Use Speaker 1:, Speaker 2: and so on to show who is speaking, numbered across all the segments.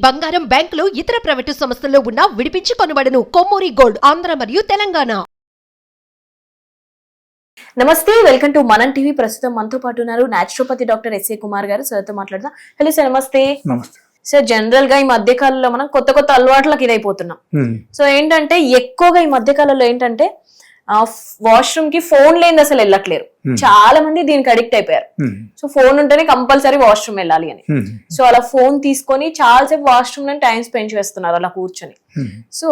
Speaker 1: బంగారం, బ్యాంకులు, ఇతర ప్రైవేటు సంస్థల్లో ఉన్న విడిపించి కొనబడును. కొమ్మూరి గోల్డ్, ఆంధ్ర మరియు తెలంగాణ.
Speaker 2: నమస్తే, వెల్కమ్ టు మనం టీవీ. ప్రస్తుతం మనతో పాటు ఉన్నారు న్యాచురోపతి డాక్టర్ ఎస్ఏ కుమార్ గారు. సార్తో మాట్లాడదాం. హలో సార్, నమస్తే.
Speaker 3: నమస్తే
Speaker 2: సార్, జనరల్ గా ఈ మధ్య కాలంలో మనం కొత్త అలవాట్లకు ఇదైపోతున్నాం. సో ఏంటంటే ఎక్కువగా ఈ మధ్య కాలంలో ఏంటంటే వాష్రూమ్ కి ఫోన్ లేని అసలు వెళ్ళట్లేరు. చాలా మంది దీనికి అడిక్ట్ అయిపోయారు. సో ఫోన్ ఉంటేనే కంపల్సరీ వాష్రూమ్ వెళ్ళాలి అని. సో అలా ఫోన్ తీసుకొని చాలాసేపు వాష్రూమ్ లో టైం స్పెండ్ చేస్తున్నారు అలా కూర్చొని. సో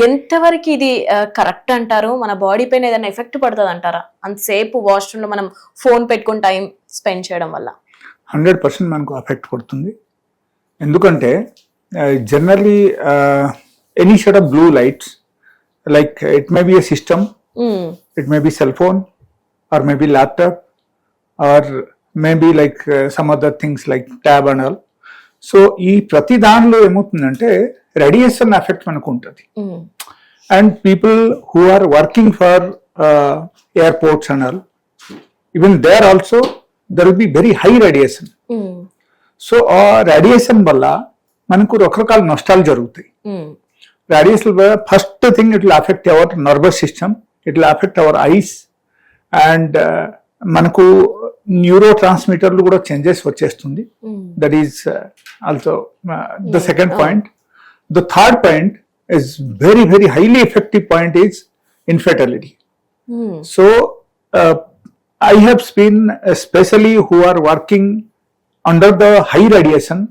Speaker 2: ఎంతవరకు ఇది కరెక్ట్ అంటారు? మన బాడీ పైన ఏదైనా ఎఫెక్ట్ పడుతుంది అంటారా అంతసేపు వాష్రూమ్ లో మనం ఫోన్ పెట్టుకుని టైం స్పెండ్ చేయడం వల్ల?
Speaker 3: 100% మనకు ఎఫెక్ట్ పడుతుంది. ఎందుకంటే generally any shade of blue lights, like it may be a system, it may be cell phone or maybe laptop or maybe like some other things like tab and all. So ఈ ప్రతి దానిలో ఏమవుతుందంటే radiation effect మనకు ఉంటుంది. And people who are working for airports and all, even there also there will be very high radiation. So ఆ radiation వల్ల మనకు రకరకాల నష్టాలు జరుగుతాయి. రేడియేషన్ వల్ల first thing it will affect our nervous system, it will affect our eyes, and మనకు neuro ట్రాన్స్మిటర్లు కూడా చేంజెస్ వచ్చేస్తుంది. That is also the second point. The third point is very very highly effective point is infertility. So I have seen especially who are working under the high radiation,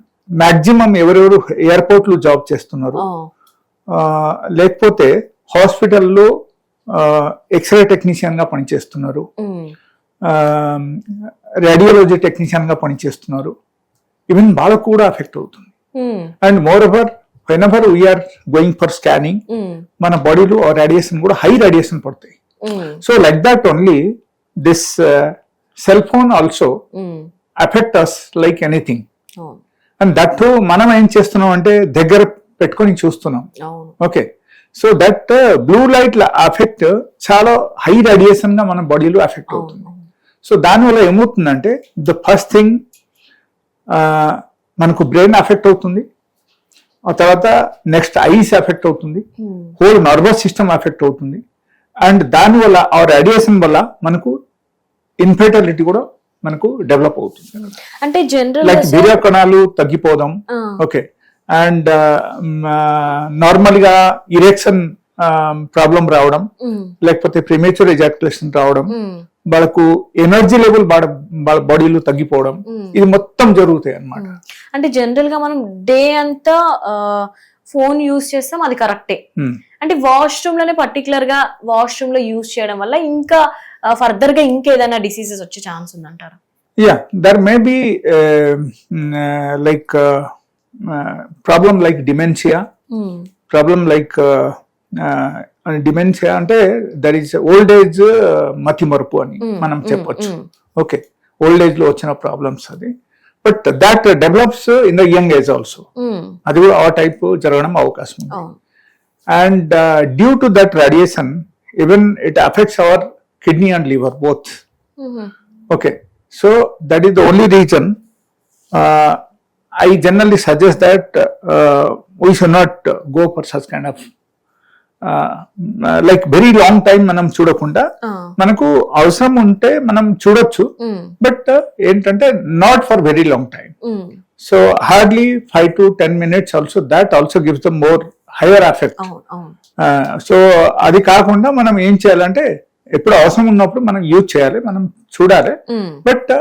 Speaker 3: maximum ఎవరెవరు ఎయిర్పోర్ట్లు job చేస్తున్నారు, లేకపోతే హాస్పిటల్లో x ray technician గా పనిచేస్తున్నారు, radiology technician గా పనిచేస్తున్నారు, even వాళ్ళకు కూడా ఎఫెక్ట్ అవుతుంది. And more over when we are going for scanning, మన బాడీలో రేడియేషన్ కూడా హై రేడియేషన్ పడతాయి. So like that only this cell phone also affect us like anything. And that మనం ఏం చేస్తున్నాం అంటే దగ్గర పెట్టుకొని చూస్తున్నాం. Okay, so that blue light effect చాలా హై రేడియేషన్ గా మన బాడీలో ఎఫెక్ట్ అవుతుంది. సో దానివల్ల ఏమవుతుందంటే ద ఫస్ట్ థింగ్ మనకు బ్రెయిన్ ఎఫెక్ట్ అవుతుంది, ఆ తర్వాత నెక్స్ట్ ఐస్ ఎఫెక్ట్ అవుతుంది, హోల్ నర్వస్ సిస్టమ్ ఎఫెక్ట్ అవుతుంది. అండ్ దానివల్ల ఆ రేడియేషన్ వల్ల మనకు ఇన్ఫెర్టిలిటీ కూడా మనకు డెవలప్ అవుతుంది.
Speaker 2: అంటే జనరల్
Speaker 3: లైక్ వీర్య కణాలు తగ్గిపోవడం, ఓకే, అండ్ నార్మల్ గా ఇరెక్షన్ ప్రాబ్లం రావడం, లేకపోతే ప్రిమేచ్యూర్ ఎజాక్యులేషన్ రావడం, వాళ్ళకు ఎనర్జీ లెవెల్ బాడీలో తగ్గిపోవడం, ఇది మొత్తం జరుగుతాయి అన్నమాట.
Speaker 2: అంటే జనరల్ గా మనం డే అంతా ఫోన్ యూజ్ చేస్తాం, అది కరెక్టే. అంటే వాష్రూమ్ లోనే పర్టికులర్ గా వాష్రూమ్ లో యూజ్ చేయడం వల్ల ఇంకా ఫర్దర్ గా ఇంకేదైనా డిసీజెస్ వచ్చే ఛాన్స్ ఉందంటారా?
Speaker 3: Yeah, there may be like problem like dementia. Problem like dementia అంటే దట్ ఈస్ ఓల్డ్ ఏజ్ మతిమరుపు అని మనం చెప్పొచ్చు. ఓకే, ఓల్డ్ ఏజ్ లో వచ్చిన ప్రాబ్లమ్స్ అది. But that develops in the young age also, అది కూడా ఆ టైప్ జరగడం అవకాశం ఉంది. And due to that radiation even it affects our kidney and liver both. Okay, so that is the only reason I generally suggest that we should not go for such kind of like very long time మనం చూడకుండా, మనకు అవసరం ఉంటే మనం చూడొచ్చు, but ఏంటంటే not for very long time. So hardly 5 to 10 minutes also, that also gives the more hire effect. So అది కాకుండా మనం ఏం చేయాలంటే ఎప్పుడు అవసరం ఉన్నప్పుడు మనం యూజ్ చేయాలి, మనం చూడాలి. బట్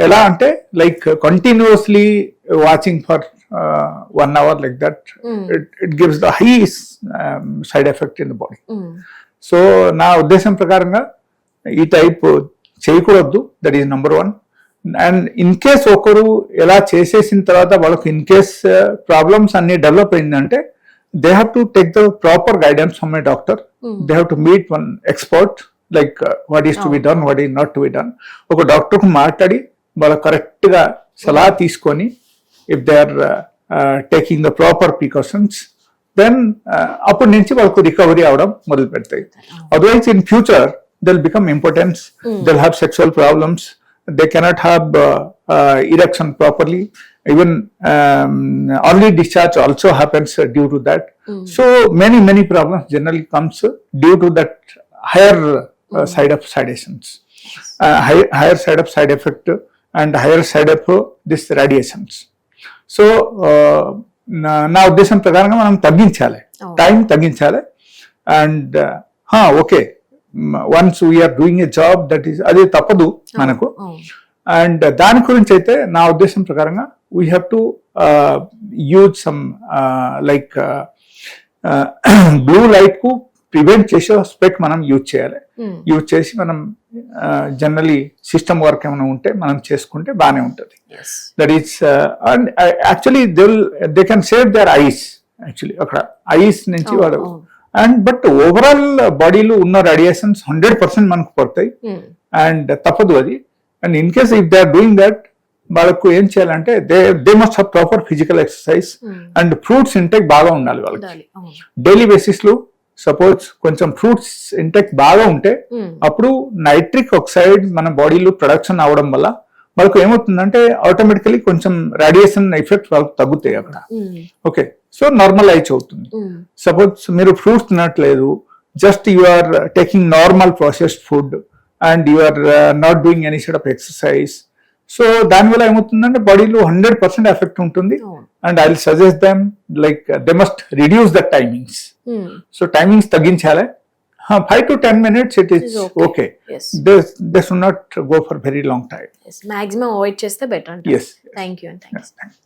Speaker 3: ఎలా అంటే like continuously watching for 1 hour like that, it gives the high side effect in the body. So నా ఉద్దేశం ప్రకారంగా ఈ టైప్ చేయకూడదు. That is number 1. And in case ఒకరు ఎలా చేసేసిన తర్వాత వాళ్ళకి ఇన్ కేస్ ప్రాబ్లమ్స్ అన్ని డెవలప్ అయిందంటే they have to take the proper guidance from A doctor. They have to meet one expert, like what is to be done, what is not to be done. ఒక doctor కు మాట్లాడి వాళ్ళు correct గా సలహా తీసుకొని, if they are taking the proper precautions, then అప్పటి నుంచి వాళ్ళకు రికవరీ అవడం మొదలు పెడతాయి. Otherwise in future they'll become impotents, they'll have sexual problems, they cannot have erection properly. Even early discharge also happens due to that. So many problems generally comes due to that higher side of sedations, higher side of side effect and higher side of this radiations. So నా ఉద్దేశం ప్రకారంగా మనం తగ్గించాలి, time తగ్గించాలి. And okay, once we are doing a job that is, అది తప్పదు మనకు. And దాని గురించి అయితే నా ఉద్దేశం ప్రకారంగా we have to use some like blue light కు ప్రివెంట్ చేసే స్పెక్ట్ మనం యూజ్ చేయాలి. యూజ్ చేసి మనం జనరలీ సిస్టమ్ వర్క్ ఏమైనా ఉంటే మనం చేసుకుంటే బాగానే ఉంటుంది. That is and actually they can save there ice. Actually అక్కడ ఐస్ నుంచి వాడు అండ్ బట్ ఓవరాల్ బాడీలో ఉన్న రేడియేషన్స్ 100% మనకు పడతాయి అండ్ తప్పదు అది. And in case if they are doing that, వాళ్ళకు ఏం చేయాలంటే they must have proper physical exercise and fruits intake బాగా ఉండాలి వాళ్ళకి. డైలీ బేసిస్ లో సపోజ్ కొంచెం ఫ్రూట్స్ ఇంటెక్ బాగా ఉంటే అప్పుడు నైట్రిక్ ఆక్సైడ్ మన బాడీలో ప్రొడక్షన్ అవడం వల్ల వాళ్ళకు ఏమవుతుందంటే ఆటోమేటికలీ కొంచెం రేడియేషన్ ఎఫెక్ట్ వాళ్ళకి తగ్గుతాయి అక్కడ. ఓకే, సో నార్మలైజ్ అవుతుంది. సపోజ్ మీరు ఫ్రూట్స్ తినట్లేదు, just you are taking normal processed food and you are not doing any side of exercise. So దానివల్ల ఏమవుతుందంటే బాడీలో 100% ఎఫెక్ట్ ఉంటుంది. And I will suggest them like they must reduce the timings. So timings తగ్గించాలి. 5 to 10 minutes it is okay.
Speaker 2: Yes.
Speaker 3: They should not go for very long time.
Speaker 2: Yes, maximum avoid చేస్తే better.
Speaker 3: Yes.
Speaker 2: Thank you and thanks.
Speaker 3: Yes, thank you.